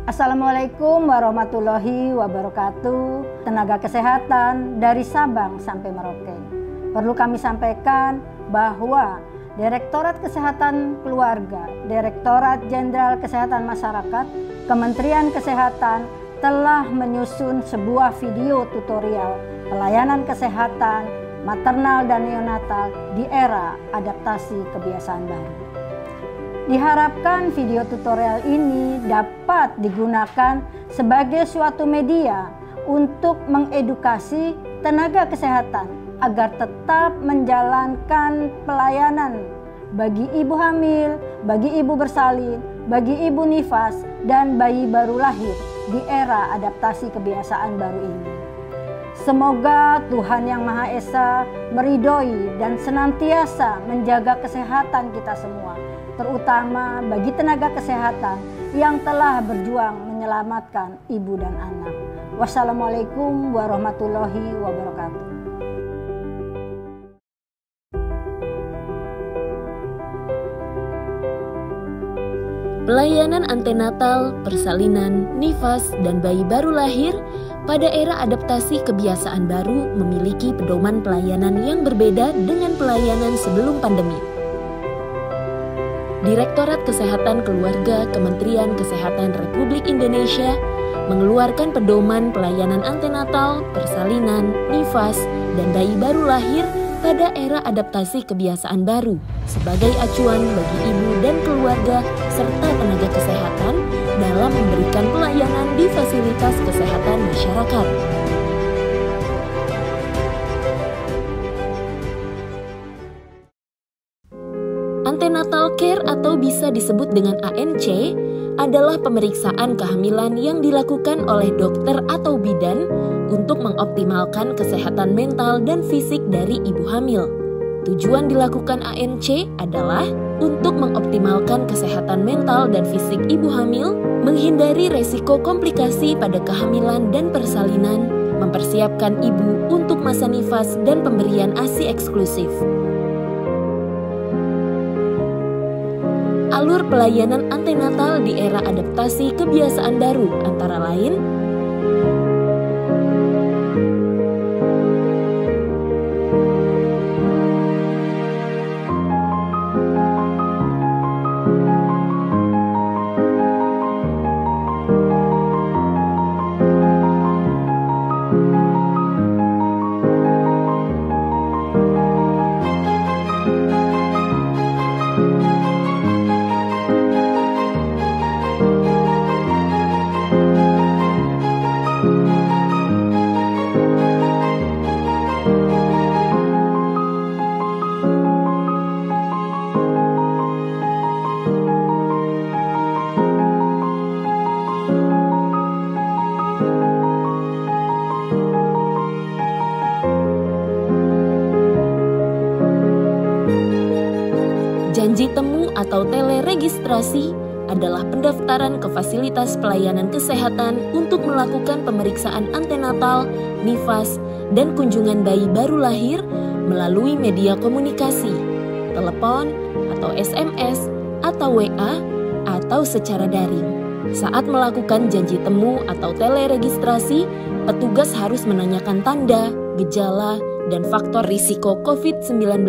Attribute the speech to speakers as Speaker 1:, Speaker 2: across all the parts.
Speaker 1: Assalamualaikum warahmatullahi wabarakatuh. Tenaga kesehatan dari Sabang sampai Merauke. Perlu kami sampaikan bahwa Direktorat Kesehatan Keluarga, Direktorat Jenderal Kesehatan Masyarakat, Kementerian Kesehatan telah menyusun sebuah video tutorial pelayanan kesehatan maternal dan neonatal di era adaptasi kebiasaan baru. Diharapkan video tutorial ini dapat digunakan sebagai suatu media untuk mengedukasi tenaga kesehatan agar tetap menjalankan pelayanan bagi ibu hamil, bagi ibu bersalin, bagi ibu nifas, dan bayi baru lahir di era adaptasi kebiasaan baru ini. Semoga Tuhan Yang Maha Esa meridhoi dan senantiasa menjaga kesehatan kita semua, terutama bagi tenaga kesehatan yang telah berjuang menyelamatkan ibu dan anak. Wassalamualaikum warahmatullahi wabarakatuh.
Speaker 2: Pelayanan antenatal, persalinan, nifas, dan bayi baru lahir pada era adaptasi kebiasaan baru memiliki pedoman pelayanan yang berbeda dengan pelayanan sebelum pandemi. Direktorat Kesehatan Keluarga Kementerian Kesehatan Republik Indonesia mengeluarkan pedoman pelayanan antenatal, persalinan, nifas, dan bayi baru lahir pada era adaptasi kebiasaan baru sebagai acuan bagi ibu dan keluarga serta tenaga kesehatan dalam memberikan pelayanan di fasilitas kesehatan masyarakat. Antenatal care atau bisa disebut dengan ANC adalah pemeriksaan kehamilan yang dilakukan oleh dokter atau bidan untuk mengoptimalkan kesehatan mental dan fisik dari ibu hamil. Tujuan dilakukan ANC adalah untuk mengoptimalkan kesehatan mental dan fisik ibu hamil, menghindari resiko komplikasi pada kehamilan dan persalinan, mempersiapkan ibu untuk masa nifas dan pemberian ASI eksklusif. Alur pelayanan antenatal di era adaptasi kebiasaan baru antara lain janji temu atau teleregistrasi adalah pendaftaran ke fasilitas pelayanan kesehatan untuk melakukan pemeriksaan antenatal, nifas, dan kunjungan bayi baru lahir melalui media komunikasi, telepon, atau SMS, atau WA, atau secara daring. Saat melakukan janji temu atau teleregistrasi, petugas harus menanyakan tanda, gejala, dan faktor risiko COVID-19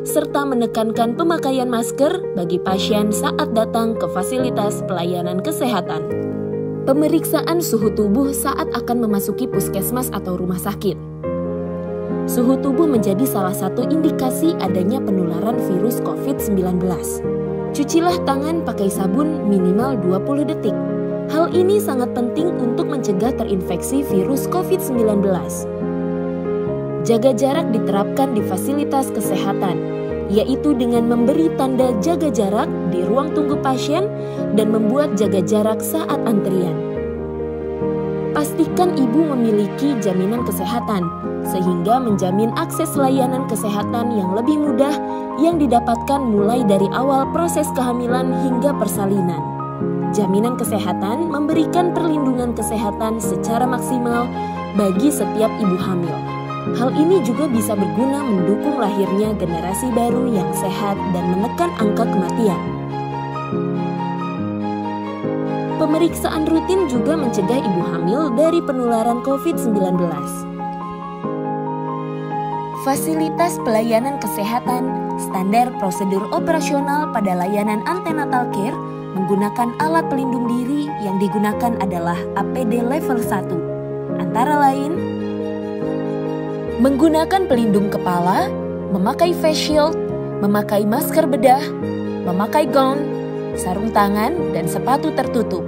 Speaker 2: serta menekankan pemakaian masker bagi pasien saat datang ke fasilitas pelayanan kesehatan. Pemeriksaan suhu tubuh saat akan memasuki puskesmas atau rumah sakit. Suhu tubuh menjadi salah satu indikasi adanya penularan virus COVID-19. Cucilah tangan pakai sabun minimal 20 detik. Hal ini sangat penting untuk mencegah terinfeksi virus COVID-19. Jaga jarak diterapkan di fasilitas kesehatan, yaitu dengan memberi tanda jaga jarak di ruang tunggu pasien dan membuat jaga jarak saat antrian. Pastikan ibu memiliki jaminan kesehatan, sehingga menjamin akses layanan kesehatan yang lebih mudah yang didapatkan mulai dari awal proses kehamilan hingga persalinan. Jaminan kesehatan memberikan perlindungan kesehatan secara maksimal bagi setiap ibu hamil. Hal ini juga bisa berguna mendukung lahirnya generasi baru yang sehat dan menekan angka kematian. Pemeriksaan rutin juga mencegah ibu hamil dari penularan COVID-19. Fasilitas pelayanan kesehatan, standar prosedur operasional pada layanan antenatal care menggunakan alat pelindung diri yang digunakan adalah APD level 1. Antara lain, menggunakan pelindung kepala, memakai face shield, memakai masker bedah, memakai gaun, sarung tangan, dan sepatu tertutup.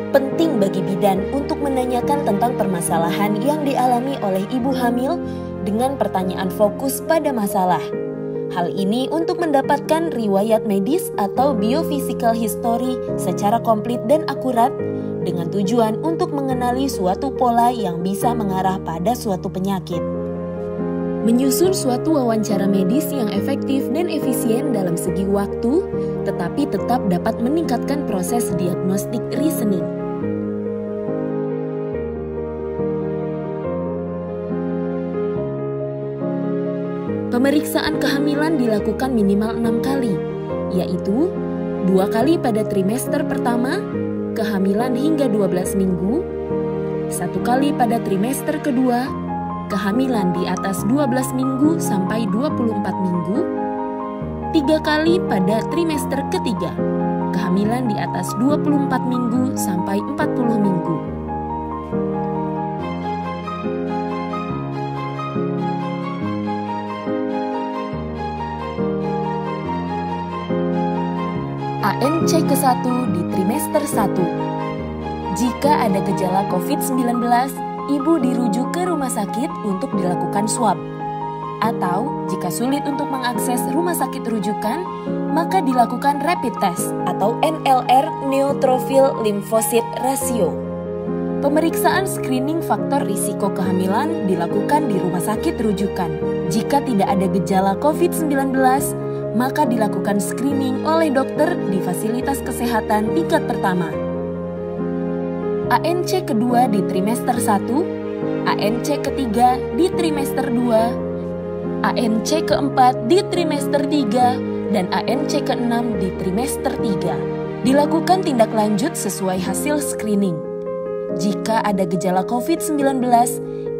Speaker 2: Penting bagi bidan untuk menanyakan tentang permasalahan yang dialami oleh ibu hamil dengan pertanyaan fokus pada masalah. Hal ini untuk mendapatkan riwayat medis atau biophysical history secara komplit dan akurat dengan tujuan untuk mengenali suatu pola yang bisa mengarah pada suatu penyakit. Menyusun suatu wawancara medis yang efektif dan efisien dalam segi waktu, tetapi tetap dapat meningkatkan proses diagnostik reasoning. Pemeriksaan kehamilan dilakukan minimal 6 kali, yaitu 2 kali pada trimester pertama, kehamilan hingga 12 minggu, 1 kali pada trimester kedua, kehamilan di atas 12 minggu sampai 24 minggu, 3 kali pada trimester ketiga, kehamilan di atas 24 minggu sampai 40 minggu. ANC ke-1 di trimester 1. Jika ada gejala COVID-19, ibu dirujuk ke rumah sakit untuk dilakukan swab. Atau jika sulit untuk mengakses rumah sakit rujukan, maka dilakukan rapid test atau NLR neutrophil lymphocyte ratio. Pemeriksaan screening faktor risiko kehamilan dilakukan di rumah sakit rujukan. Jika tidak ada gejala COVID-19, maka dilakukan screening oleh dokter di fasilitas kesehatan tingkat pertama. ANC kedua di trimester 1, ANC ketiga di trimester 2, ANC keempat di trimester 3, dan ANC keenam di trimester 3. Dilakukan tindak lanjut sesuai hasil screening. Jika ada gejala COVID-19,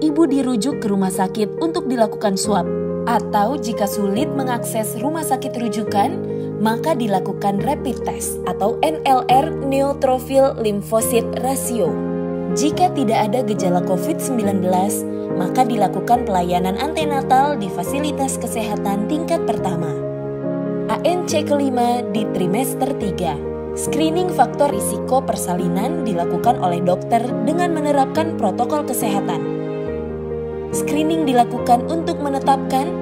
Speaker 2: ibu dirujuk ke rumah sakit untuk dilakukan swab. Atau jika sulit mengakses rumah sakit rujukan, maka dilakukan rapid test atau NLR neutrophil lymphocyte ratio. Jika tidak ada gejala COVID-19, maka dilakukan pelayanan antenatal di fasilitas kesehatan tingkat pertama. ANC kelima di trimester 3. Screening faktor risiko persalinan dilakukan oleh dokter dengan menerapkan protokol kesehatan. Screening dilakukan untuk menetapkan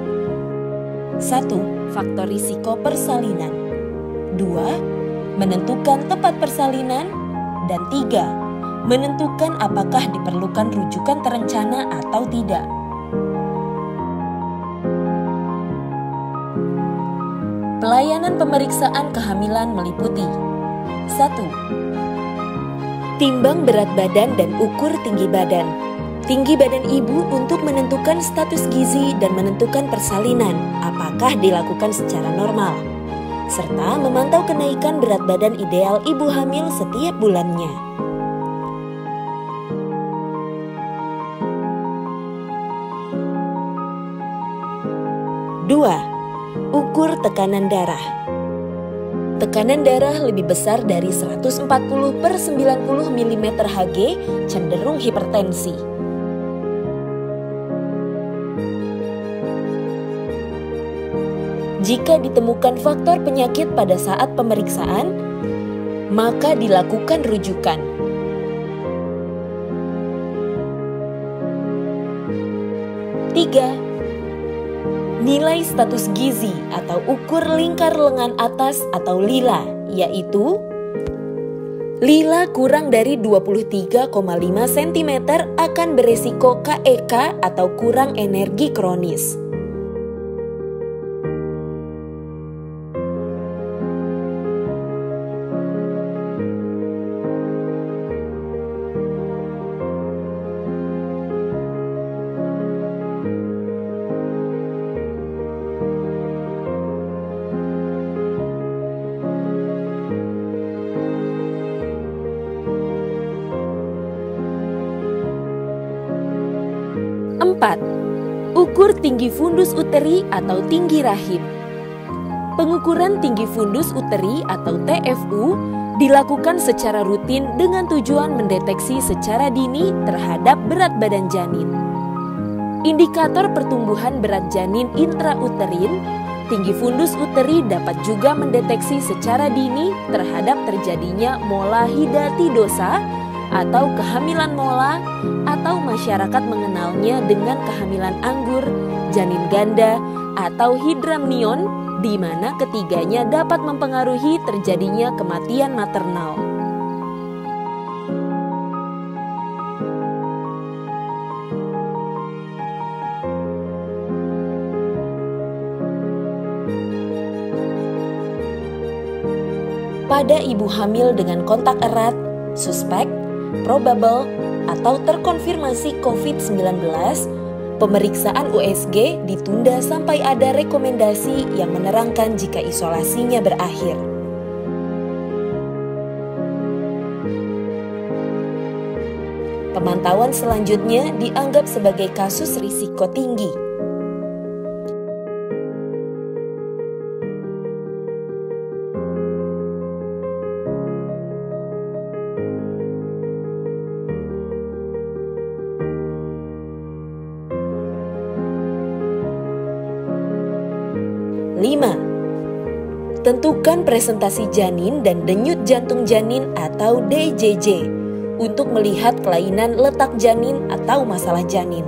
Speaker 2: 1. Faktor risiko persalinan, 2. Menentukan tempat persalinan, dan 3. Menentukan apakah diperlukan rujukan terencana atau tidak. Pelayanan pemeriksaan kehamilan meliputi 1. Timbang berat badan dan ukur tinggi badan. Tinggi badan ibu untuk menentukan status gizi dan menentukan persalinan, apakah dilakukan secara normal. Serta memantau kenaikan berat badan ideal ibu hamil setiap bulannya. 2. Ukur tekanan darah. Tekanan darah lebih besar dari 140/90 mm Hg cenderung hipertensi. Jika ditemukan faktor penyakit pada saat pemeriksaan, maka dilakukan rujukan. 3. Nilai status gizi atau ukur lingkar lengan atas atau lila, yaitu lila kurang dari 23,5 cm akan beresiko KEK atau kurang energi kronis. 4. Ukur tinggi fundus uteri atau tinggi rahim. Pengukuran tinggi fundus uteri atau TFU dilakukan secara rutin dengan tujuan mendeteksi secara dini terhadap berat badan janin. Indikator pertumbuhan berat janin intrauterin, tinggi fundus uteri dapat juga mendeteksi secara dini terhadap terjadinya mola hidatidosa atau kehamilan mola, atau masyarakat mengenalnya dengan kehamilan anggur, janin ganda, atau hidramnion, di mana ketiganya dapat mempengaruhi terjadinya kematian maternal. Pada ibu hamil dengan kontak erat, suspek, probable, atau terkonfirmasi COVID-19, pemeriksaan USG ditunda sampai ada rekomendasi yang menerangkan jika isolasinya berakhir. Pemantauan selanjutnya dianggap sebagai kasus risiko tinggi. Tentukan presentasi janin dan denyut jantung janin atau DJJ untuk melihat kelainan letak janin atau masalah janin.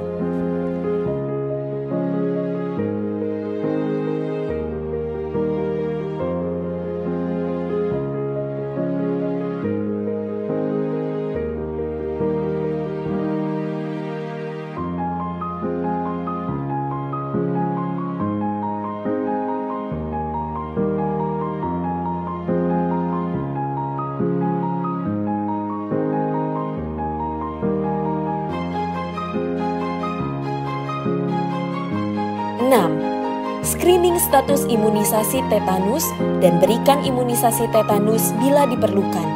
Speaker 2: Screening status imunisasi tetanus dan berikan imunisasi tetanus bila diperlukan.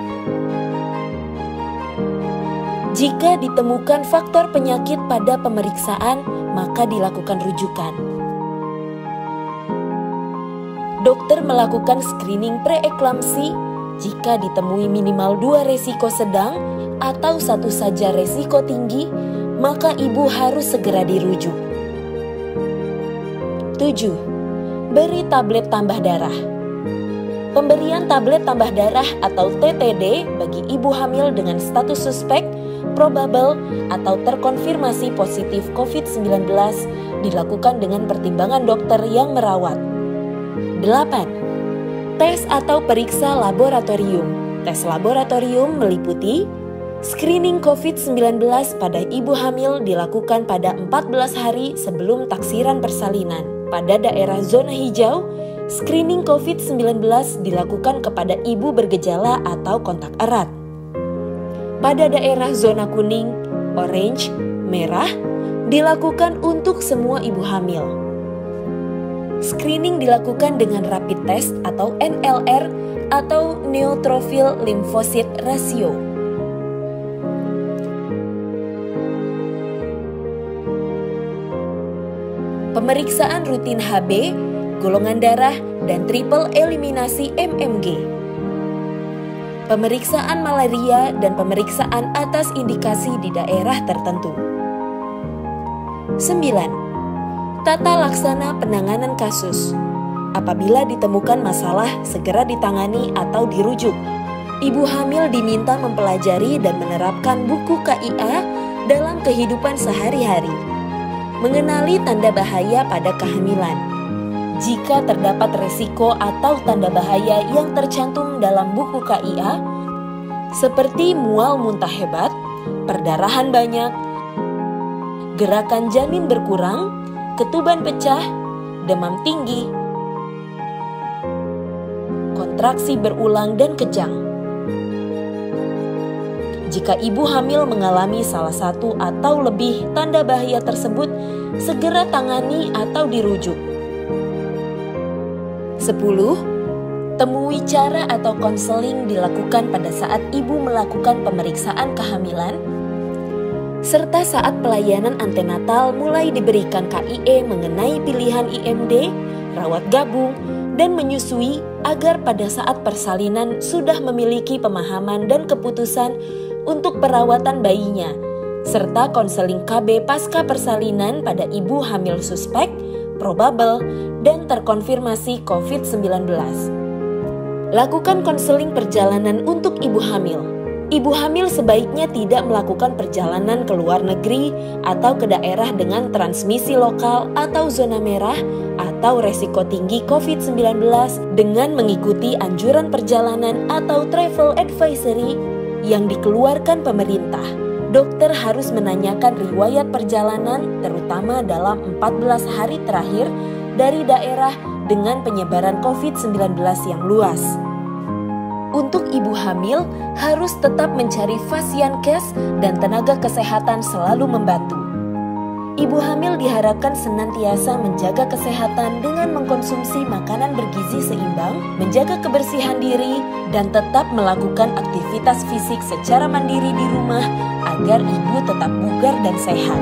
Speaker 2: Jika ditemukan faktor penyakit pada pemeriksaan, maka dilakukan rujukan. Dokter melakukan screening preeklamsi jika ditemui minimal 2 resiko sedang atau 1 saja resiko tinggi, maka ibu harus segera dirujuk. 7. Beri tablet tambah darah. Pemberian tablet tambah darah atau TTD bagi ibu hamil dengan status suspek, probable, atau terkonfirmasi positif COVID-19 dilakukan dengan pertimbangan dokter yang merawat. 8. Tes atau periksa laboratorium. Tes laboratorium meliputi screening COVID-19 pada ibu hamil dilakukan pada 14 hari sebelum taksiran persalinan. Pada daerah zona hijau, screening COVID-19 dilakukan kepada ibu bergejala atau kontak erat. Pada daerah zona kuning, orange, merah, dilakukan untuk semua ibu hamil. Screening dilakukan dengan rapid test atau NLR atau neutrophil lymphocyte ratio. Pemeriksaan rutin HB, golongan darah, dan triple eliminasi MMG. Pemeriksaan malaria dan pemeriksaan atas indikasi di daerah tertentu. 9. Tata laksana penanganan kasus. Apabila ditemukan masalah, segera ditangani atau dirujuk. Ibu hamil diminta mempelajari dan menerapkan buku KIA dalam kehidupan sehari-hari. Mengenali tanda bahaya pada kehamilan. Jika terdapat resiko atau tanda bahaya yang tercantum dalam buku KIA, seperti mual muntah hebat, perdarahan banyak, gerakan janin berkurang, ketuban pecah, demam tinggi, kontraksi berulang dan kejang. Jika ibu hamil mengalami salah satu atau lebih tanda bahaya tersebut, segera tangani atau dirujuk. 10. Temui cara atau konseling dilakukan pada saat ibu melakukan pemeriksaan kehamilan. serta saat pelayanan antenatal mulai diberikan KIE mengenai pilihan IMD, rawat gabung, dan menyusui agar pada saat persalinan sudah memiliki pemahaman dan keputusan untuk perawatan bayinya, serta konseling KB pasca persalinan pada ibu hamil suspek, probable, dan terkonfirmasi COVID-19. Lakukan konseling perjalanan untuk ibu hamil. Ibu hamil sebaiknya tidak melakukan perjalanan ke luar negeri atau ke daerah dengan transmisi lokal atau zona merah atau resiko tinggi COVID-19 dengan mengikuti anjuran perjalanan atau travel advisory yang dikeluarkan pemerintah. Dokter harus menanyakan riwayat perjalanan terutama dalam 14 hari terakhir dari daerah dengan penyebaran COVID-19 yang luas. Untuk ibu hamil harus tetap mencari Fasiankes dan tenaga kesehatan selalu membantu. Ibu hamil diharapkan senantiasa menjaga kesehatan dengan mengkonsumsi makanan bergizi seimbang, menjaga kebersihan diri, dan tetap melakukan aktivitas fisik secara mandiri di rumah agar ibu tetap bugar dan sehat.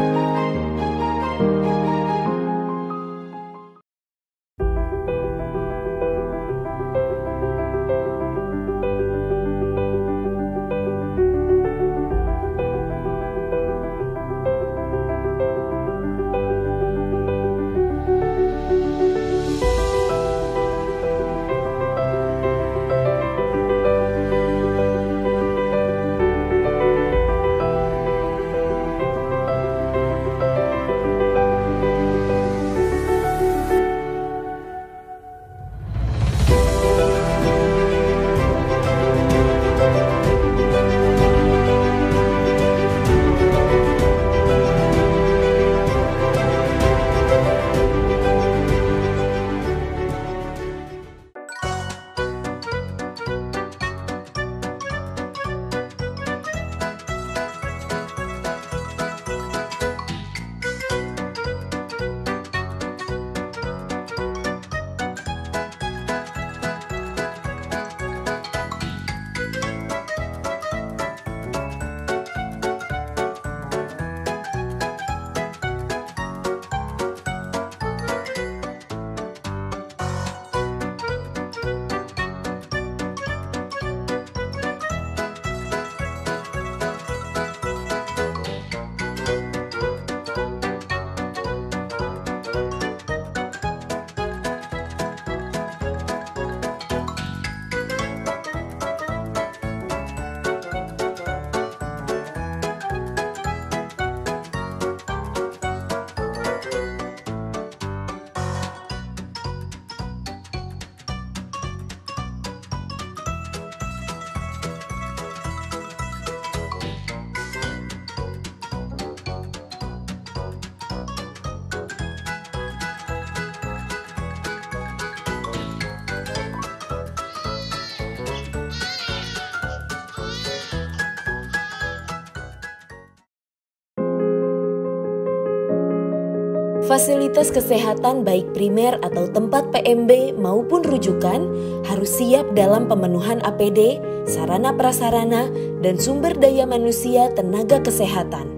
Speaker 2: Fasilitas kesehatan baik primer atau tempat PMB maupun rujukan harus siap dalam pemenuhan APD, sarana prasarana, dan sumber daya manusia tenaga kesehatan.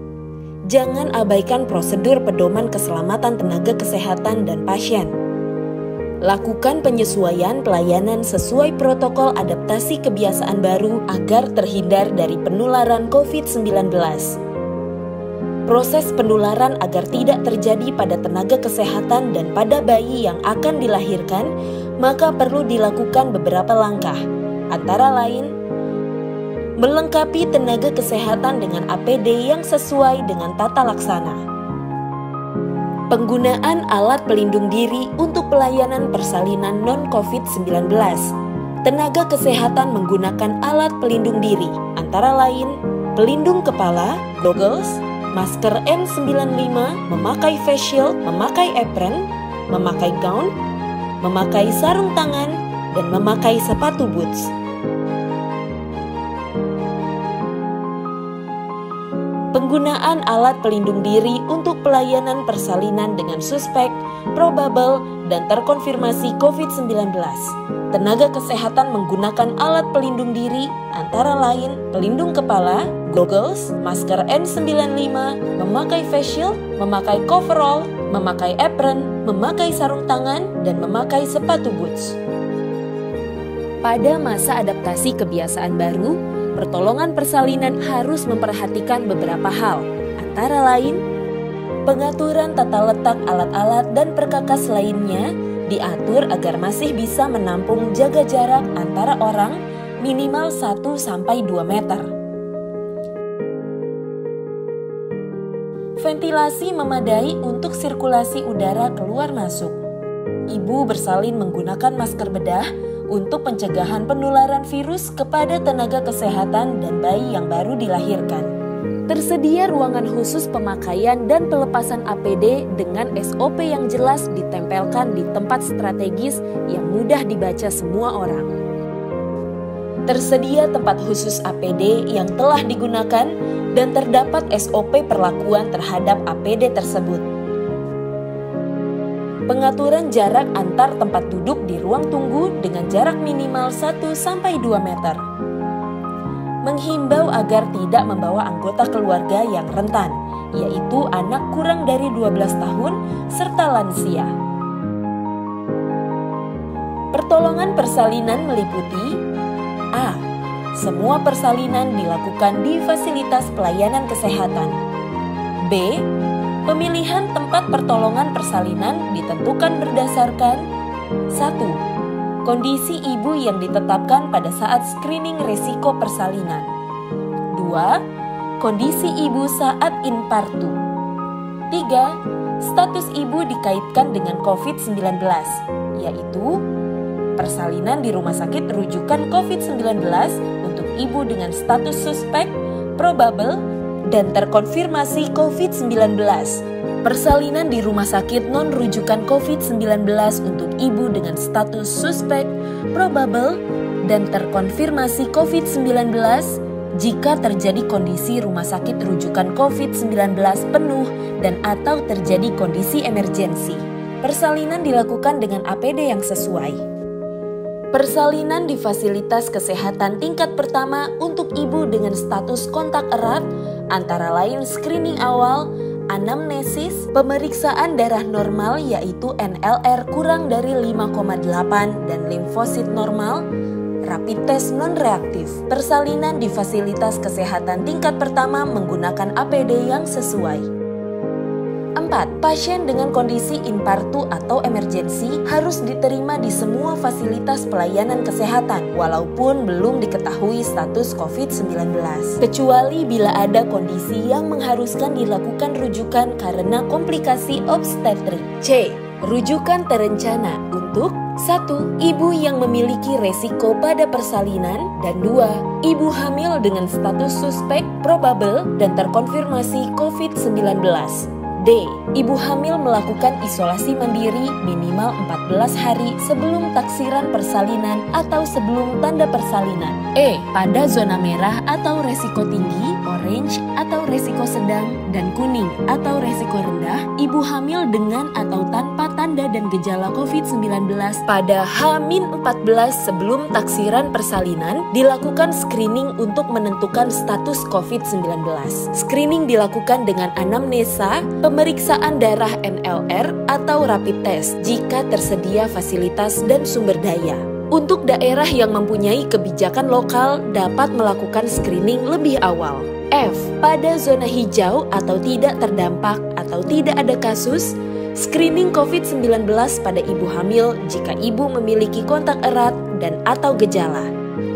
Speaker 2: Jangan abaikan prosedur pedoman keselamatan tenaga kesehatan dan pasien. Lakukan penyesuaian pelayanan sesuai protokol adaptasi kebiasaan baru agar terhindar dari penularan COVID-19. Proses penularan agar tidak terjadi pada tenaga kesehatan dan pada bayi yang akan dilahirkan, maka perlu dilakukan beberapa langkah, antara lain melengkapi tenaga kesehatan dengan APD yang sesuai dengan tata laksana. Penggunaan alat pelindung diri untuk pelayanan persalinan non-COVID-19. Tenaga kesehatan menggunakan alat pelindung diri, antara lain pelindung kepala, goggles, masker N95, memakai face shield, memakai apron, memakai gaun, memakai sarung tangan, dan memakai sepatu boots. Penggunaan alat pelindung diri untuk pelayanan persalinan dengan suspek, probable, dan terkonfirmasi COVID-19. Tenaga kesehatan menggunakan alat pelindung diri, antara lain pelindung kepala, goggles, masker N95, memakai face shield, memakai coverall, memakai apron, memakai sarung tangan, dan memakai sepatu boots. Pada masa adaptasi kebiasaan baru, pertolongan persalinan harus memperhatikan beberapa hal, antara lain pengaturan tata letak alat-alat dan perkakas lainnya diatur agar masih bisa menampung jaga jarak antara orang minimal 1-2 meter. Ventilasi memadai untuk sirkulasi udara keluar masuk. Ibu bersalin menggunakan masker bedah untuk pencegahan penularan virus kepada tenaga kesehatan dan bayi yang baru dilahirkan. Tersedia ruangan khusus pemakaian dan pelepasan APD dengan SOP yang jelas ditempelkan di tempat strategis yang mudah dibaca semua orang. Tersedia tempat khusus APD yang telah digunakan dan terdapat SOP perlakuan terhadap APD tersebut. Pengaturan jarak antar tempat duduk di ruang tunggu dengan jarak minimal 1-2 meter. Menghimbau agar tidak membawa anggota keluarga yang rentan, yaitu anak kurang dari 12 tahun serta lansia. Pertolongan persalinan meliputi A. Semua persalinan dilakukan di fasilitas pelayanan kesehatan. B. Pemilihan tempat pertolongan persalinan ditentukan berdasarkan 1. Kondisi ibu yang ditetapkan pada saat screening resiko persalinan. 2. Kondisi ibu saat infartu. 3. Status ibu dikaitkan dengan COVID-19, yaitu persalinan di rumah sakit rujukan COVID-19 untuk ibu dengan status suspek, probable, dan terkonfirmasi COVID-19. Persalinan di rumah sakit non-rujukan COVID-19 untuk ibu dengan status suspek, probable, dan terkonfirmasi COVID-19 jika terjadi kondisi rumah sakit rujukan COVID-19 penuh dan atau terjadi kondisi emergensi. Persalinan dilakukan dengan APD yang sesuai. Persalinan di fasilitas kesehatan tingkat pertama untuk ibu dengan status kontak erat, antara lain screening awal, anamnesis, pemeriksaan darah normal yaitu NLR kurang dari 5,8 dan limfosit normal, rapid test non-reaktif. Persalinan di fasilitas kesehatan tingkat pertama menggunakan APD yang sesuai. 4. Pasien dengan kondisi infartu atau emergensi harus diterima di semua fasilitas pelayanan kesehatan walaupun belum diketahui status COVID-19, kecuali bila ada kondisi yang mengharuskan dilakukan rujukan karena komplikasi obstetrik. C. Rujukan terencana untuk 1. Ibu yang memiliki resiko pada persalinan, dan 2. Ibu hamil dengan status suspek, probable, dan terkonfirmasi COVID-19. D. Ibu hamil melakukan isolasi mandiri minimal 14 hari sebelum taksiran persalinan atau sebelum tanda persalinan. E. Pada zona merah atau resiko tinggi, orange atau resiko sedang, dan kuning atau resiko rendah, ibu hamil dengan atau tanpa tanda dan gejala COVID-19 pada H-14 sebelum taksiran persalinan dilakukan screening untuk menentukan status COVID-19. Screening dilakukan dengan anamnesa, pemeriksaan darah NLR atau rapid test jika tersedia fasilitas dan sumber daya. Untuk daerah yang mempunyai kebijakan lokal dapat melakukan screening lebih awal. F. Pada zona hijau atau tidak terdampak atau tidak ada kasus, screening COVID-19 pada ibu hamil jika ibu memiliki kontak erat dan atau gejala.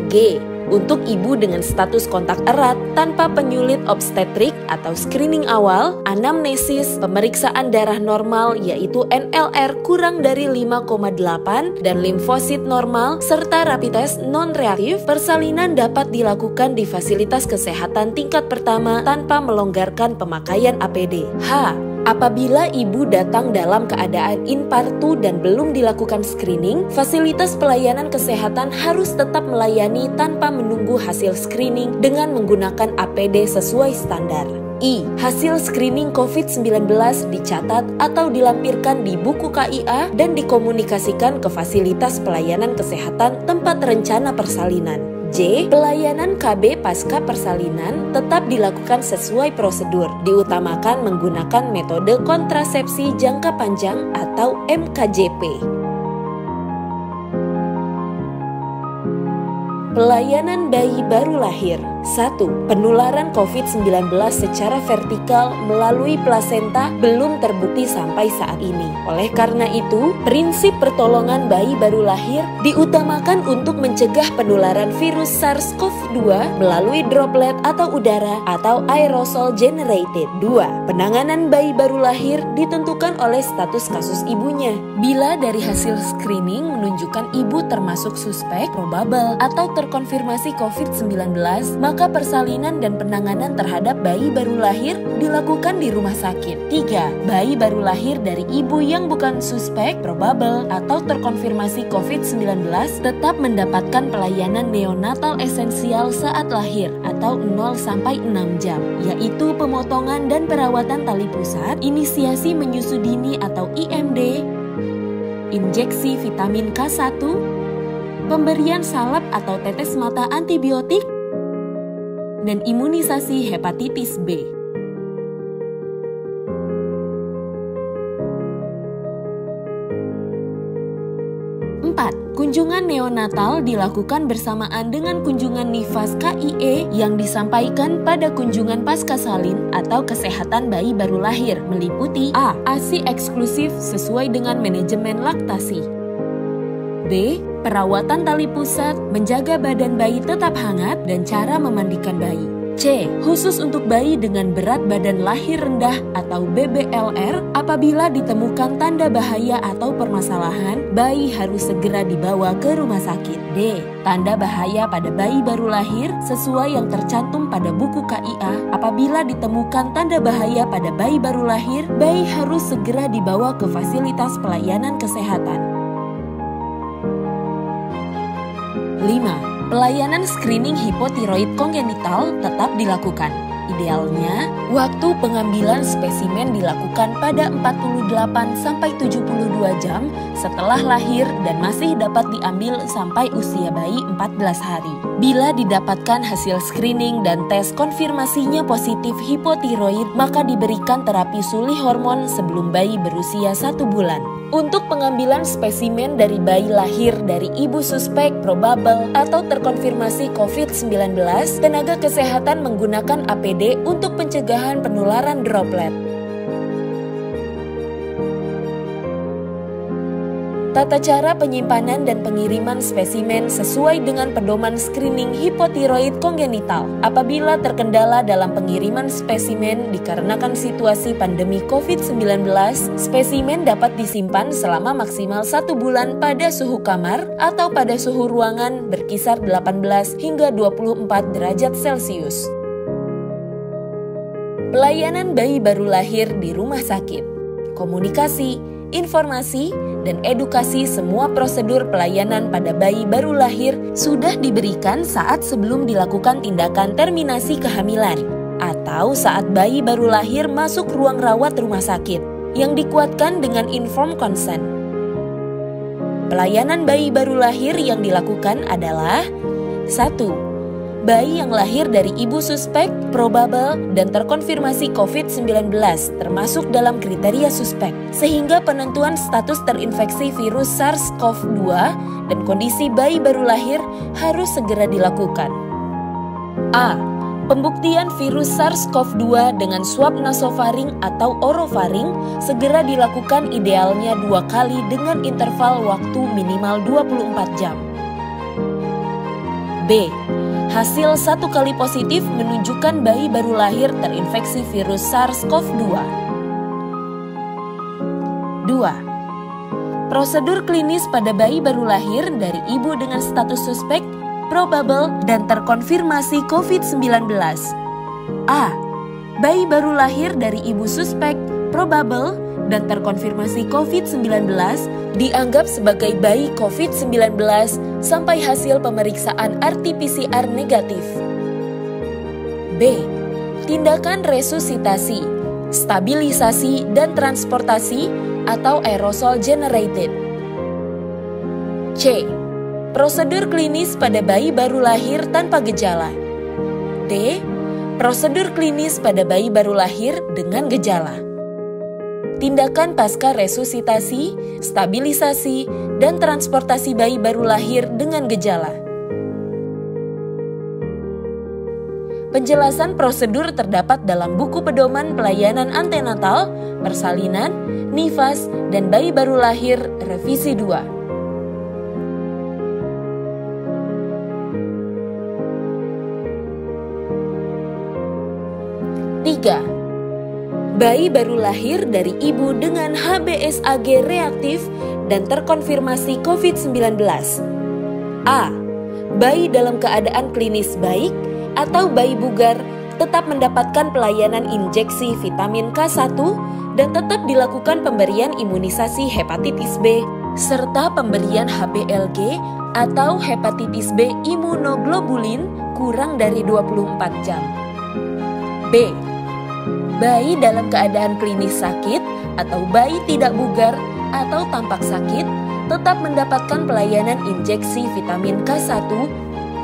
Speaker 2: G. Untuk ibu dengan status kontak erat tanpa penyulit obstetrik atau screening awal, anamnesis, pemeriksaan darah normal yaitu NLR kurang dari 5,8 dan limfosit normal, serta rapid test non-reaktif, persalinan dapat dilakukan di fasilitas kesehatan tingkat pertama tanpa melonggarkan pemakaian APD. H. Apabila ibu datang dalam keadaan infartu dan belum dilakukan screening, fasilitas pelayanan kesehatan harus tetap melayani tanpa menunggu hasil screening dengan menggunakan APD sesuai standar. I. Hasil screening COVID-19 dicatat atau dilampirkan di buku KIA dan dikomunikasikan ke fasilitas pelayanan kesehatan tempat rencana persalinan. J. Pelayanan KB pasca persalinan tetap dilakukan sesuai prosedur, diutamakan menggunakan metode kontrasepsi jangka panjang atau MKJP. Pelayanan bayi baru lahir. 1. Penularan COVID-19 secara vertikal melalui plasenta belum terbukti sampai saat ini. Oleh karena itu, prinsip pertolongan bayi baru lahir diutamakan untuk mencegah penularan virus SARS-CoV-2 melalui droplet atau udara atau aerosol generated. 2. Penanganan bayi baru lahir ditentukan oleh status kasus ibunya. Bila dari hasil screening menunjukkan ibu termasuk suspek, probable, atau terkonfirmasi COVID-19, maka persalinan dan penanganan terhadap bayi baru lahir dilakukan di rumah sakit. 3. Bayi baru lahir dari ibu yang bukan suspek, probable, atau terkonfirmasi COVID-19 tetap mendapatkan pelayanan neonatal esensial saat lahir atau 0-6 jam, yaitu pemotongan dan perawatan tali pusat, inisiasi menyusu dini atau IMD, injeksi vitamin K1, pemberian salep atau tetes mata antibiotik, dan imunisasi hepatitis B. 4. Kunjungan neonatal dilakukan bersamaan dengan kunjungan nifas KIE yang disampaikan pada kunjungan pasca salin atau kesehatan bayi baru lahir, meliputi A. ASI eksklusif sesuai dengan manajemen laktasi. B. Perawatan tali pusat, menjaga badan bayi tetap hangat, dan cara memandikan bayi. C. Khusus untuk bayi dengan berat badan lahir rendah atau BBLR, apabila ditemukan tanda bahaya atau permasalahan, bayi harus segera dibawa ke rumah sakit. D. Tanda bahaya pada bayi baru lahir sesuai yang tercantum pada buku KIA, apabila ditemukan tanda bahaya pada bayi baru lahir, bayi harus segera dibawa ke fasilitas pelayanan kesehatan. 5. Pelayanan screening hipotiroid kongenital tetap dilakukan. Idealnya, waktu pengambilan spesimen dilakukan pada 48-72 jam setelah lahir dan masih dapat diambil sampai usia bayi 14 hari. Bila didapatkan hasil screening dan tes konfirmasinya positif hipotiroid, maka diberikan terapi sulih hormon sebelum bayi berusia 1 bulan. Untuk pengambilan spesimen dari bayi lahir dari ibu suspek, probable, atau terkonfirmasi COVID-19, tenaga kesehatan menggunakan APD untuk pencegahan penularan droplet. Tata cara penyimpanan dan pengiriman spesimen sesuai dengan pedoman screening hipotiroid kongenital. Apabila terkendala dalam pengiriman spesimen dikarenakan situasi pandemi COVID-19, spesimen dapat disimpan selama maksimal 1 bulan pada suhu kamar atau pada suhu ruangan berkisar 18 hingga 24 derajat Celcius. Pelayanan bayi baru lahir di rumah sakit. Komunikasi, informasi, dan edukasi semua prosedur pelayanan pada bayi baru lahir sudah diberikan saat sebelum dilakukan tindakan terminasi kehamilan atau saat bayi baru lahir masuk ruang rawat rumah sakit yang dikuatkan dengan informed consent. Pelayanan bayi baru lahir yang dilakukan adalah 1. Bayi yang lahir dari ibu suspek, probable, dan terkonfirmasi COVID-19 termasuk dalam kriteria suspek, sehingga penentuan status terinfeksi virus SARS-CoV-2 dan kondisi bayi baru lahir harus segera dilakukan. A. Pembuktian virus SARS-CoV-2 dengan swab nasofaring atau orofaring segera dilakukan idealnya 2 kali dengan interval waktu minimal 24 jam. B. Hasil 1 kali positif menunjukkan bayi baru lahir terinfeksi virus SARS-CoV-2. 2. Prosedur klinis pada bayi baru lahir dari ibu dengan status suspek, probable, dan terkonfirmasi COVID-19. A. Bayi baru lahir dari ibu suspek, probable, dan terkonfirmasi COVID-19 dianggap sebagai bayi COVID-19 sampai hasil pemeriksaan RT-PCR negatif. B. Tindakan resusitasi, stabilisasi, dan transportasi atau aerosol generated. C. Prosedur klinis pada bayi baru lahir tanpa gejala. D. Prosedur klinis pada bayi baru lahir dengan gejala. Tindakan pasca resusitasi, stabilisasi, dan transportasi bayi baru lahir dengan gejala. Penjelasan prosedur terdapat dalam buku pedoman pelayanan antenatal, persalinan, nifas, dan bayi baru lahir revisi 2. 3. Bayi baru lahir dari ibu dengan HBsAg reaktif dan terkonfirmasi COVID-19. A. Bayi dalam keadaan klinis baik atau bayi bugar tetap mendapatkan pelayanan injeksi vitamin K1 dan tetap dilakukan pemberian imunisasi hepatitis B serta pemberian HBLG atau hepatitis B imunoglobulin kurang dari 24 jam. B. Bayi dalam keadaan klinis sakit atau bayi tidak bugar atau tampak sakit tetap mendapatkan pelayanan injeksi vitamin K1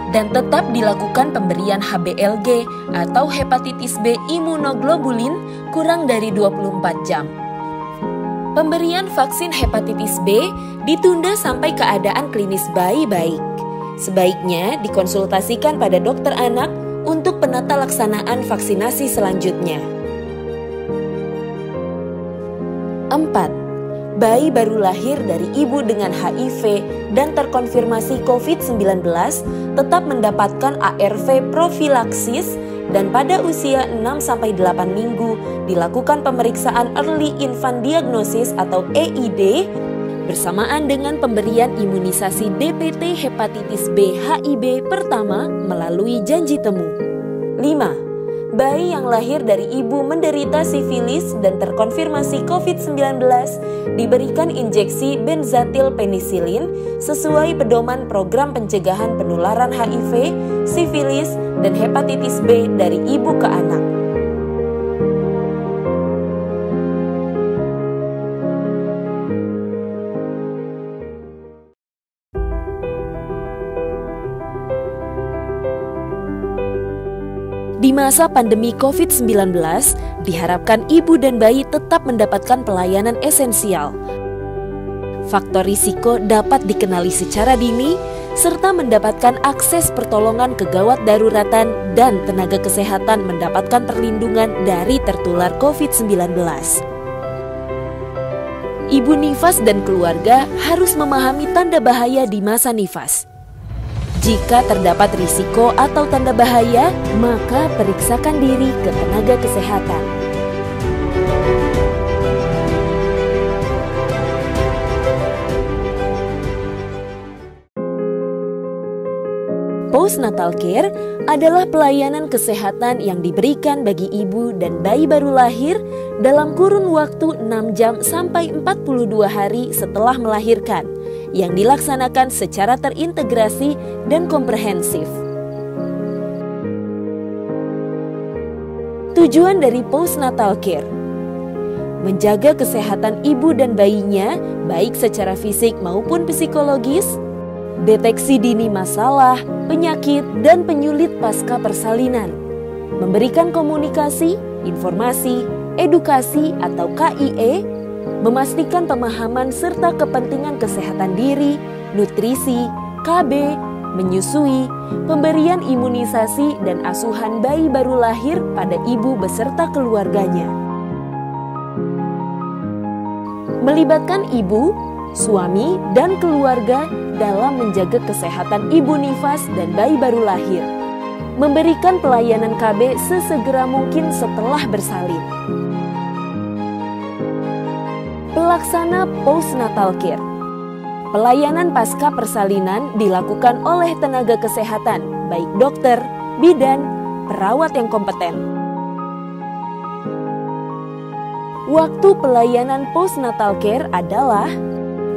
Speaker 2: dan tetap dilakukan pemberian HBLG atau hepatitis B imunoglobulin kurang dari 24 jam. Pemberian vaksin hepatitis B ditunda sampai keadaan klinis bayi baik. Sebaiknya dikonsultasikan pada dokter anak untuk penata laksanaan vaksinasi selanjutnya. 4. Bayi baru lahir dari ibu dengan HIV dan terkonfirmasi COVID-19 tetap mendapatkan ARV profilaksis dan pada usia 6-8 minggu dilakukan pemeriksaan Early Infant Diagnosis atau EID bersamaan dengan pemberian imunisasi DPT hepatitis B HIB pertama melalui janji temu. 5. Bayi yang lahir dari ibu menderita sifilis dan terkonfirmasi COVID-19 diberikan injeksi benzatil penisilin sesuai pedoman program pencegahan penularan HIV, sifilis, dan hepatitis B dari ibu ke anak. Di masa pandemi COVID-19, diharapkan ibu dan bayi tetap mendapatkan pelayanan esensial. Faktor risiko dapat dikenali secara dini, serta mendapatkan akses pertolongan kegawat daruratan dan tenaga kesehatan mendapatkan perlindungan dari tertular COVID-19. Ibu nifas dan keluarga harus memahami tanda bahaya di masa nifas. Jika terdapat risiko atau tanda bahaya, maka periksakan diri ke tenaga kesehatan. Postnatal care adalah pelayanan kesehatan yang diberikan bagi ibu dan bayi baru lahir dalam kurun waktu 6 jam sampai 42 hari setelah melahirkan, yang dilaksanakan secara terintegrasi dan komprehensif. Tujuan dari postnatal care: menjaga kesehatan ibu dan bayinya, baik secara fisik maupun psikologis, deteksi dini masalah, penyakit, dan penyulit pasca persalinan, memberikan komunikasi, informasi, edukasi atau KIE, memastikan pemahaman serta kepentingan kesehatan diri, nutrisi, KB, menyusui, pemberian imunisasi dan asuhan bayi baru lahir pada ibu beserta keluarganya. Melibatkan ibu, suami, dan keluarga dalam menjaga kesehatan ibu nifas dan bayi baru lahir. Memberikan pelayanan KB sesegera mungkin setelah bersalin. Pelaksana postnatal care. Pelayanan pasca persalinan dilakukan oleh tenaga kesehatan, baik dokter, bidan, perawat yang kompeten. Waktu pelayanan postnatal care adalah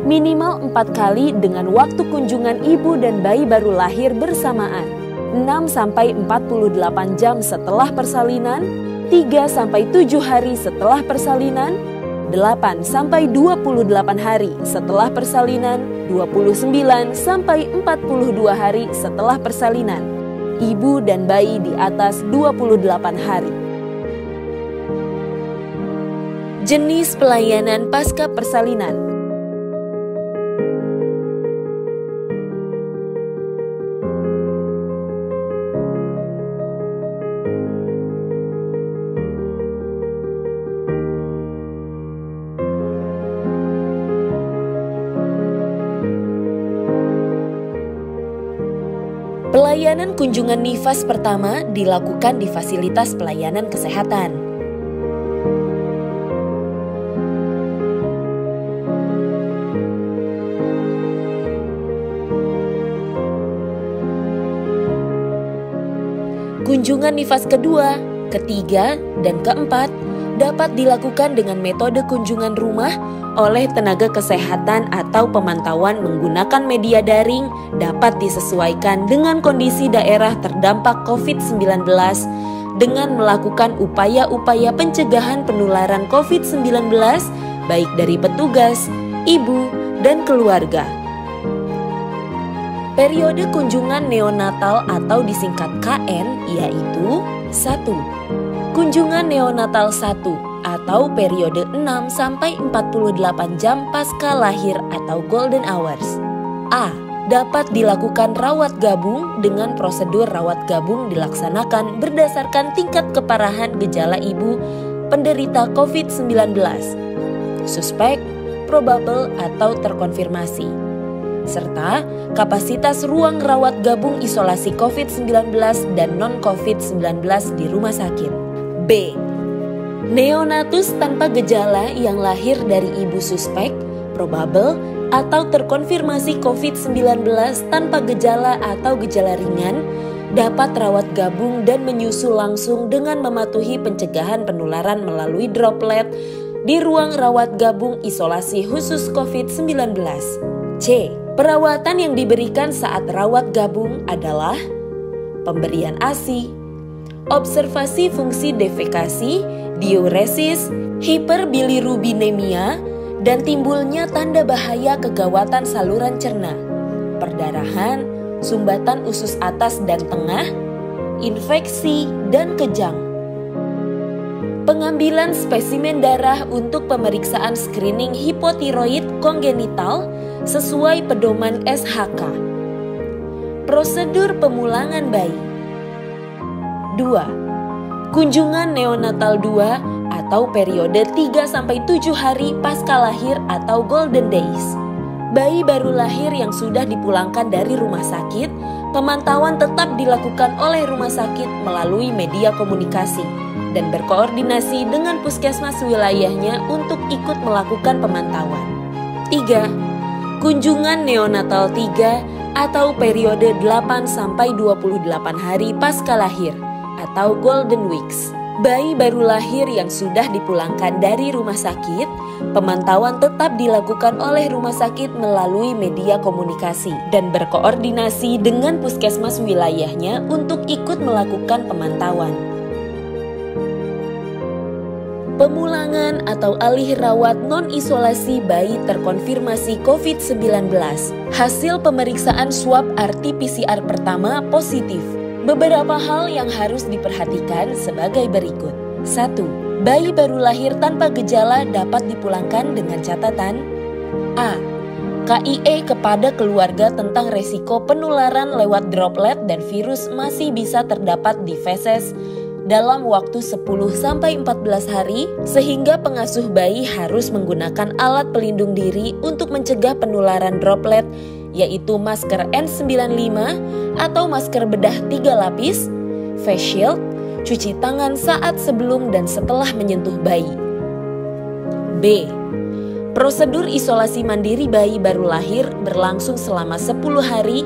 Speaker 2: minimal 4 kali dengan waktu kunjungan ibu dan bayi baru lahir bersamaan. 6-48 jam setelah persalinan, 3-7 hari setelah persalinan, 8-28 hari setelah persalinan, 29-42 hari setelah persalinan. Ibu dan bayi di atas 28 hari. Jenis pelayanan pasca persalinan. Pelayanan kunjungan nifas pertama dilakukan di fasilitas pelayanan kesehatan. Kunjungan nifas kedua, ketiga, dan keempat dapat dilakukan dengan metode kunjungan rumah oleh tenaga kesehatan atau pemantauan menggunakan media daring dapat disesuaikan dengan kondisi daerah terdampak COVID-19 dengan melakukan upaya-upaya pencegahan penularan COVID-19 baik dari petugas, ibu, dan keluarga. Periode kunjungan neonatal atau disingkat KN yaitu 1. Kunjungan neonatal 1 atau periode 6-48 jam pasca lahir atau golden hours. A. Dapat dilakukan rawat gabung dengan prosedur rawat gabung dilaksanakan berdasarkan tingkat keparahan gejala ibu penderita COVID-19, suspek, probable atau terkonfirmasi, serta kapasitas ruang rawat gabung isolasi COVID-19 dan non-COVID-19 di rumah sakit. B. Neonatus tanpa gejala yang lahir dari ibu suspek, probable, atau terkonfirmasi COVID-19 tanpa gejala atau gejala ringan dapat rawat gabung dan menyusul langsung dengan mematuhi pencegahan penularan melalui droplet di ruang rawat gabung isolasi khusus COVID-19. C. Perawatan yang diberikan saat rawat gabung adalah pemberian ASI, observasi fungsi defekasi, diuresis, hiperbilirubinemia, dan timbulnya tanda bahaya kegawatan saluran cerna, perdarahan, sumbatan usus atas dan tengah, infeksi, dan kejang. Pengambilan spesimen darah untuk pemeriksaan screening hipotiroid kongenital sesuai pedoman SHK. Prosedur pemulangan bayi. 2. Kunjungan neonatal 2 atau periode 3-7 hari pasca lahir atau golden days. Bayi baru lahir yang sudah dipulangkan dari rumah sakit, pemantauan tetap dilakukan oleh rumah sakit melalui media komunikasi dan berkoordinasi dengan puskesmas wilayahnya untuk ikut melakukan pemantauan. 3. Kunjungan neonatal 3 atau periode 8-28 hari pasca lahir atau golden weeks. Bayi baru lahir yang sudah dipulangkan dari rumah sakit, pemantauan tetap dilakukan oleh rumah sakit melalui media komunikasi dan berkoordinasi dengan puskesmas wilayahnya untuk ikut melakukan pemantauan. Pemulangan atau alih rawat non-isolasi bayi terkonfirmasi COVID-19. Hasil pemeriksaan swab RT-PCR pertama positif. Beberapa hal yang harus diperhatikan sebagai berikut. 1. Bayi baru lahir tanpa gejala dapat dipulangkan dengan catatan A. KIE kepada keluarga tentang resiko penularan lewat droplet dan virus masih bisa terdapat di feses dalam waktu 10-14 hari, sehingga pengasuh bayi harus menggunakan alat pelindung diri untuk mencegah penularan droplet, yaitu masker N95 atau masker bedah 3 lapis, face shield, cuci tangan saat sebelum dan setelah menyentuh bayi. B. Prosedur isolasi mandiri bayi baru lahir berlangsung selama 10 hari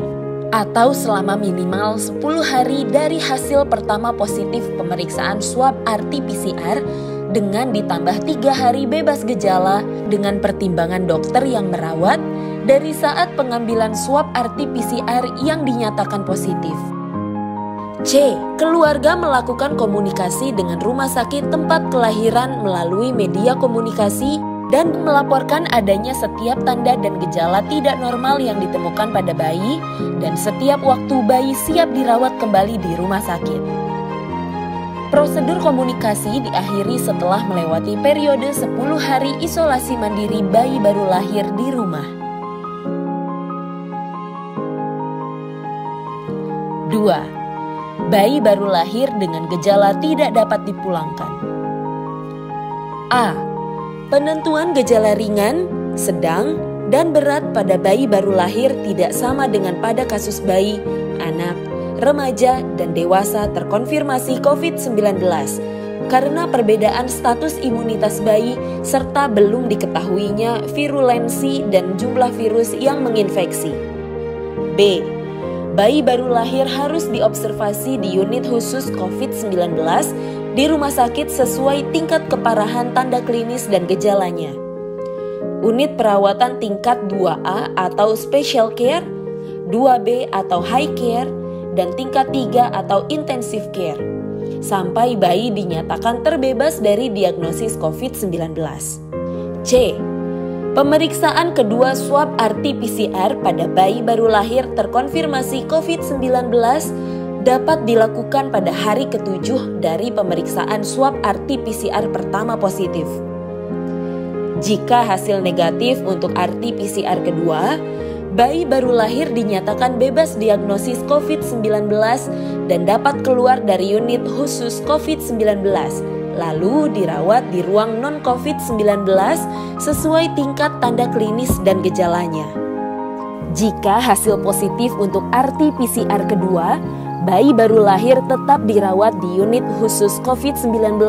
Speaker 2: atau selama minimal 10 hari dari hasil pertama positif pemeriksaan swab RT-PCR dengan ditambah 3 hari bebas gejala dengan pertimbangan dokter yang merawat dari saat pengambilan swab RT-PCR yang dinyatakan positif. C. Keluarga melakukan komunikasi dengan rumah sakit tempat kelahiran melalui media komunikasi dan melaporkan adanya setiap tanda dan gejala tidak normal yang ditemukan pada bayi dan setiap waktu bayi siap dirawat kembali di rumah sakit. Prosedur komunikasi diakhiri setelah melewati periode 10 hari isolasi mandiri bayi baru lahir di rumah. 2. Bayi baru lahir dengan gejala tidak dapat dipulangkan. A. Penentuan gejala ringan, sedang, dan berat pada bayi baru lahir tidak sama dengan pada kasus bayi, anak, remaja, dan dewasa terkonfirmasi COVID-19 karena perbedaan status imunitas bayi serta belum diketahuinya virulensi dan jumlah virus yang menginfeksi. B. Bayi baru lahir harus diobservasi di unit khusus COVID-19 di rumah sakit sesuai tingkat keparahan tanda klinis dan gejalanya. Unit perawatan tingkat 2A atau special care, 2B atau high care, dan tingkat 3 atau intensive care, sampai bayi dinyatakan terbebas dari diagnosis COVID-19. C. Pemeriksaan kedua swab RT-PCR pada bayi baru lahir terkonfirmasi COVID-19 dapat dilakukan pada hari ke-7 dari pemeriksaan swab RT-PCR pertama positif. Jika hasil negatif untuk RT-PCR kedua, bayi baru lahir dinyatakan bebas diagnosis COVID-19 dan dapat keluar dari unit khusus COVID-19. Lalu dirawat di ruang non-COVID-19 sesuai tingkat tanda klinis dan gejalanya. Jika hasil positif untuk RT-PCR kedua, bayi baru lahir tetap dirawat di unit khusus COVID-19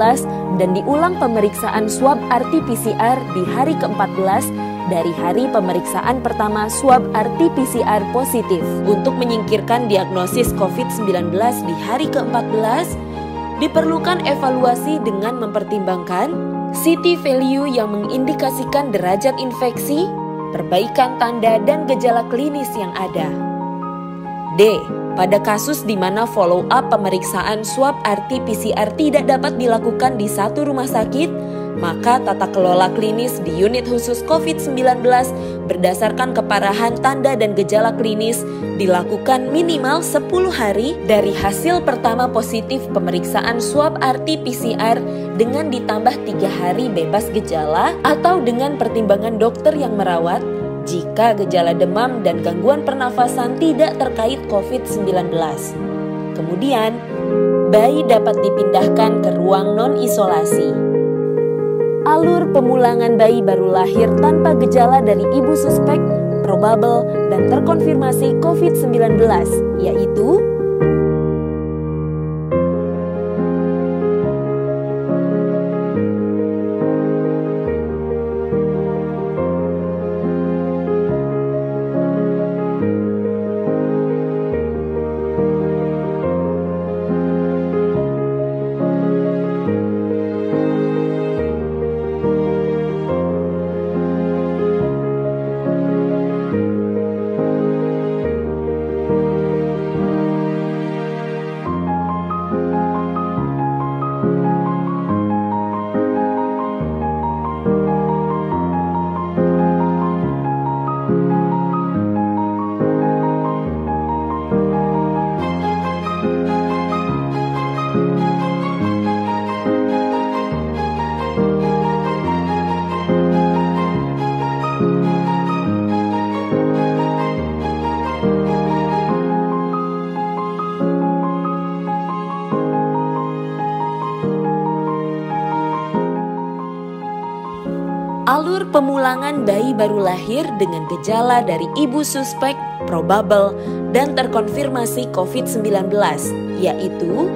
Speaker 2: dan diulang pemeriksaan swab RT-PCR di hari ke-14 dari hari pemeriksaan pertama swab RT-PCR positif. Untuk menyingkirkan diagnosis COVID-19 di hari ke-14, diperlukan evaluasi dengan mempertimbangkan CT value yang mengindikasikan derajat infeksi, perbaikan tanda dan gejala klinis yang ada. D. Pada kasus di mana follow-up pemeriksaan swab RT-PCR tidak dapat dilakukan di satu rumah sakit, maka tata kelola klinis di unit khusus COVID-19 berdasarkan keparahan tanda dan gejala klinis dilakukan minimal 10 hari dari hasil pertama positif pemeriksaan swab RT-PCR dengan ditambah 3 hari bebas gejala atau dengan pertimbangan dokter yang merawat jika gejala demam dan gangguan pernafasan tidak terkait COVID-19. Kemudian, bayi dapat dipindahkan ke ruang non-isolasi. Alur pemulangan bayi baru lahir tanpa gejala dari ibu suspek, probable, dan terkonfirmasi COVID-19, yaitu alur pemulangan bayi baru lahir dengan gejala dari ibu suspek, probable, dan terkonfirmasi COVID-19, yaitu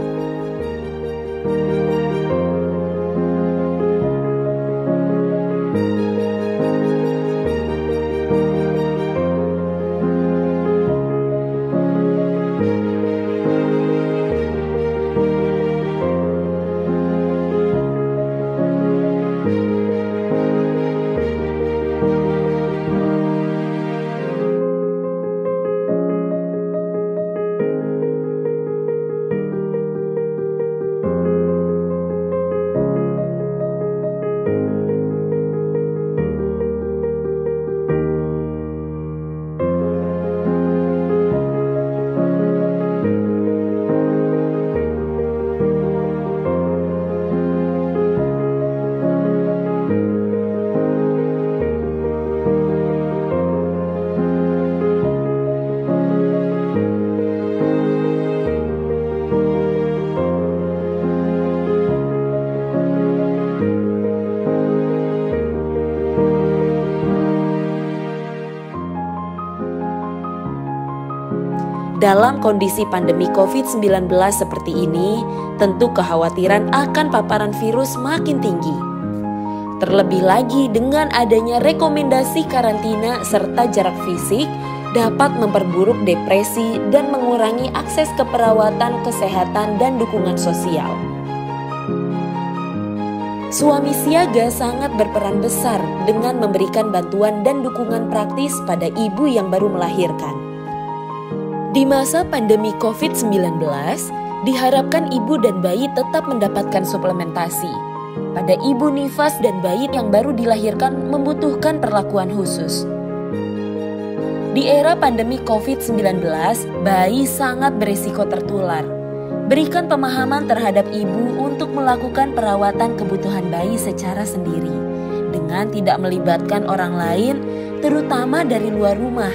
Speaker 2: Dalam kondisi pandemi COVID-19 seperti ini, tentu kekhawatiran akan paparan virus makin tinggi. Terlebih lagi dengan adanya rekomendasi karantina serta jarak fisik dapat memperburuk depresi dan mengurangi akses ke perawatan kesehatan dan dukungan sosial. Suami siaga sangat berperan besar dengan memberikan bantuan dan dukungan praktis pada ibu yang baru melahirkan. Di masa pandemi COVID-19, diharapkan ibu dan bayi tetap mendapatkan suplementasi. Pada ibu nifas dan bayi yang baru dilahirkan membutuhkan perlakuan khusus. Di era pandemi COVID-19, bayi sangat berisiko tertular. Berikan pemahaman terhadap ibu untuk melakukan perawatan kebutuhan bayi secara sendiri, dengan tidak melibatkan orang lain, terutama dari luar rumah,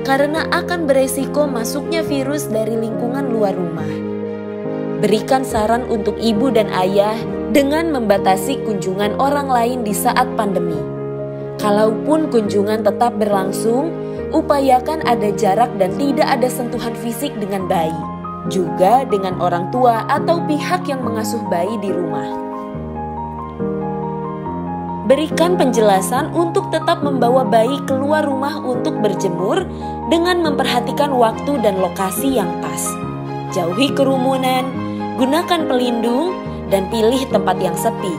Speaker 2: karena akan beresiko masuknya virus dari lingkungan luar rumah. Berikan saran untuk ibu dan ayah dengan membatasi kunjungan orang lain di saat pandemi. Kalaupun kunjungan tetap berlangsung, upayakan ada jarak dan tidak ada sentuhan fisik dengan bayi, juga dengan orang tua atau pihak yang mengasuh bayi di rumah. Berikan penjelasan untuk tetap membawa bayi keluar rumah untuk berjemur dengan memperhatikan waktu dan lokasi yang pas. Jauhi kerumunan, gunakan pelindung, dan pilih tempat yang sepi.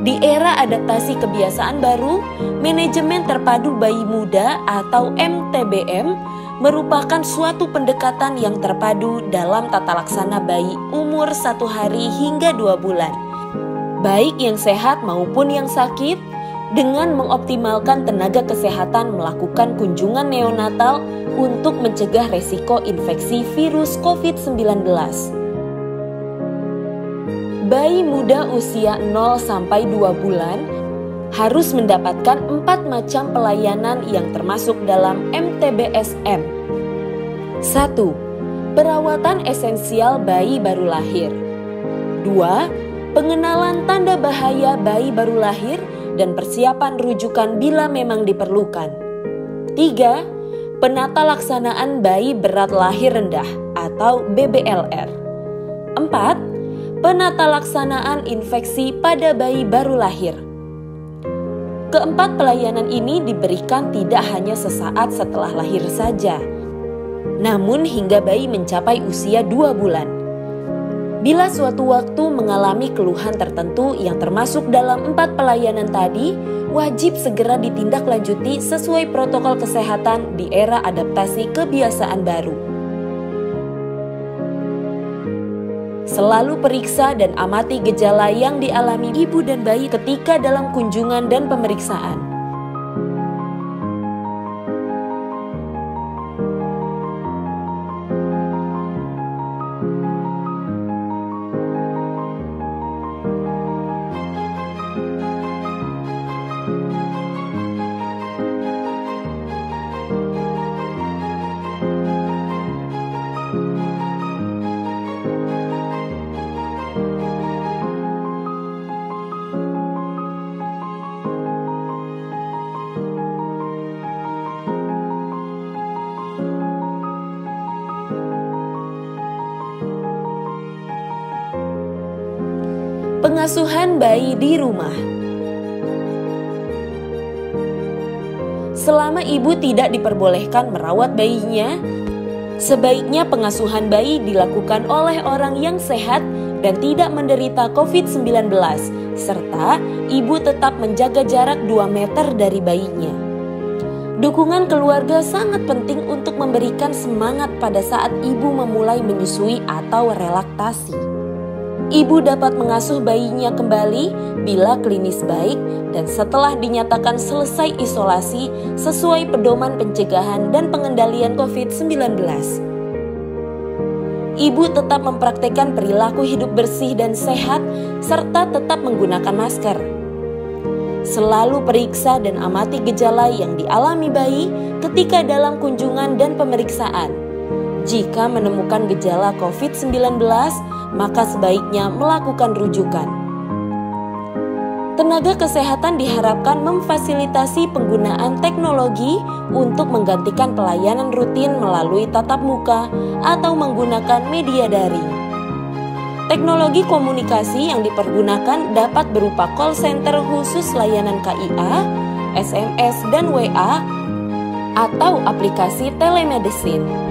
Speaker 2: Di era adaptasi kebiasaan baru, manajemen terpadu bayi muda atau MTBM merupakan suatu pendekatan yang terpadu dalam tata laksana bayi umur 1 hari hingga 2 bulan, baik yang sehat maupun yang sakit, dengan mengoptimalkan tenaga kesehatan melakukan kunjungan neonatal untuk mencegah resiko infeksi virus COVID-19. Bayi muda usia 0-2 bulan harus mendapatkan 4 macam pelayanan yang termasuk dalam MTBSM. 1. Perawatan esensial bayi baru lahir. 2. Pengenalan tanda bahaya bayi baru lahir dan persiapan rujukan bila memang diperlukan. 3. Penata laksanaan bayi berat lahir rendah atau BBLR. 4. Penata laksanaan infeksi pada bayi baru lahir. Keempat pelayanan ini diberikan tidak hanya sesaat setelah lahir saja, namun hingga bayi mencapai usia 2 bulan. Bila suatu waktu mengalami keluhan tertentu yang termasuk dalam 4 pelayanan tadi, wajib segera ditindaklanjuti sesuai protokol kesehatan di era adaptasi kebiasaan baru. Selalu periksa dan amati gejala yang dialami ibu dan bayi ketika dalam kunjungan dan pemeriksaan. Pengasuhan bayi di rumah. Selama ibu tidak diperbolehkan merawat bayinya, sebaiknya pengasuhan bayi dilakukan oleh orang yang sehat dan tidak menderita COVID-19, serta ibu tetap menjaga jarak 2 meter dari bayinya. Dukungan keluarga sangat penting untuk memberikan semangat pada saat ibu memulai menyusui atau relaktasi. Ibu dapat mengasuh bayinya kembali bila klinis baik dan setelah dinyatakan selesai isolasi sesuai pedoman pencegahan dan pengendalian COVID-19. Ibu tetap mempraktikkan perilaku hidup bersih dan sehat serta tetap menggunakan masker. Selalu periksa dan amati gejala yang dialami bayi ketika dalam kunjungan dan pemeriksaan. Jika menemukan gejala COVID-19, maka sebaiknya melakukan rujukan. Tenaga kesehatan diharapkan memfasilitasi penggunaan teknologi untuk menggantikan pelayanan rutin melalui tatap muka atau menggunakan media daring. Teknologi komunikasi yang dipergunakan dapat berupa call center khusus layanan KIA, SMS dan WA, atau aplikasi telemedicine.